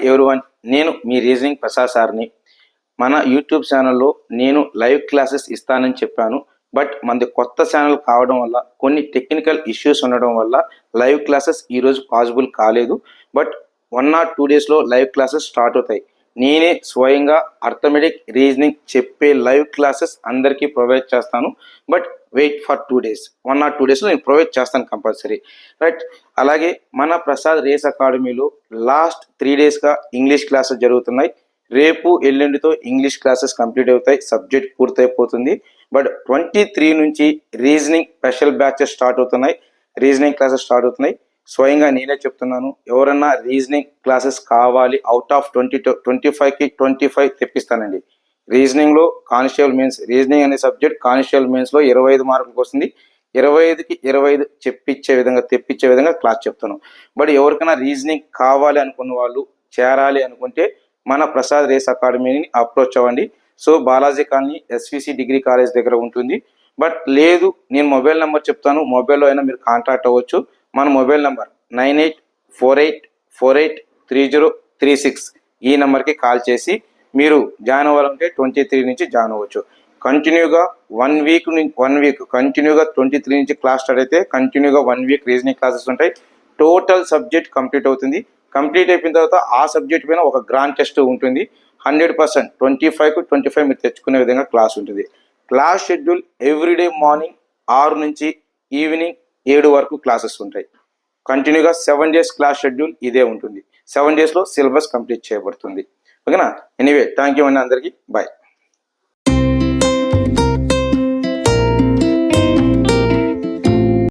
Everyone, నేను మీ reasoning Prasad సార్ని. మన యూట్యూబ్ ఛానల్లో నేను లైవ్ క్లాసెస్ ఇస్తానని చెప్పాను. బట్ మనది కొత్త ఛానల్ కావడం వల్ల కొన్ని టెక్నికల్ ఇష్యూస్ ఉండడం వల్ల లైవ్ క్లాసెస్ ఈరోజు పాసిబుల్ కాలేదు. బట్ 1 or 2 డేస్లో లైవ్ క్లాసెస్ స్టార్ట్ అవుతాయి. నేనే స్వయంగా అర్థమెటిక్ రీజనింగ్ చెప్పే లైవ్ క్లాసెస్ అందరికీ ప్రొవైడ్ చేస్తాను. But wait for 2 days, 1 or 2 డేస్లో నేను ప్రొవైడ్ చేస్తాను కంపల్సరీ, రైట్. అలాగే మన ప్రసాద్ రేస్ అకాడమీలో లాస్ట్ 3 డేస్గా ఇంగ్లీష్ క్లాసెస్ జరుగుతున్నాయి. రేపు ఎల్లుండితో ఇంగ్లీష్ క్లాసెస్ కంప్లీట్ అవుతాయి, సబ్జెక్ట్ పూర్తయిపోతుంది. బట్ 23 నుంచి రీజనింగ్ స్పెషల్ బ్యాచెస్ స్టార్ట్ అవుతున్నాయి, రీజనింగ్ క్లాసెస్ స్టార్ట్ అవుతున్నాయి. స్వయంగా నేనే చెప్తున్నాను, ఎవరన్నా రీజనింగ్ క్లాసెస్ కావాలి అవుట్ ఆఫ్ 25కి 25 తెప్పిస్తానండి. రీజనింగ్లో కానిస్టేబుల్ మెయిన్స్, రీజనింగ్ అనే సబ్జెక్ట్ కానిస్టేబుల్ మెయిన్స్లో 25 మార్కులకు వస్తుంది. 25కి 25 తెప్పించే విధంగా క్లాస్ చెప్తాను. బట్ ఎవరికైనా రీజనింగ్ కావాలి అనుకున్న వాళ్ళు, చేరాలి అనుకుంటే మన ప్రసాద్ రేస్ అకాడమీని అప్రోచ్ అవ్వండి. So Balaji colony SVC degree college దగ్గర ఉంటుంది. బట్ లేదు, నేను మొబైల్ నెంబర్ చెప్తాను, మొబైల్లో అయినా మీరు కాంటాక్ట్ అవ్వచ్చు. మన మొబైల్ నెంబర్ 9848483036. ఈ నెంబర్కి కాల్ చేసి మీరు జాయిన్ అవ్వాలంటే 23 నుంచి జాయిన్ అవ్వచ్చు. కంటిన్యూగా 1 వీక్ కంటిన్యూగా 23 నుంచి క్లాస్ స్టార్ట్ అయితే కంటిన్యూగా 1 వీక్ రీజనింగ్ క్లాసెస్ ఉంటాయి. టోటల్ సబ్జెక్ట్ కంప్లీట్ అవుతుంది. కంప్లీట్ అయిపోయిన తర్వాత ఆ సబ్జెక్ట్ పైన ఒక గ్రాండ్ టెస్ట్ ఉంటుంది. 100% 25కు 25 మీరు తెచ్చుకునే విధంగా క్లాస్ ఉంటుంది. క్లాస్ షెడ్యూల్ ఎవ్రీడే మార్నింగ్ 6 నుంచి ఈవినింగ్ 7 వరకు క్లాసెస్ ఉంటాయి. కంటిన్యూగా 7 డేస్ క్లాస్ షెడ్యూల్ ఇదే ఉంటుంది. 7 డేస్లో సిలబస్ కంప్లీట్ చేయబడుతుంది. ఓకేనా? ఎనీవే, థ్యాంక్ యూ అండి అందరికీ. బాయ్.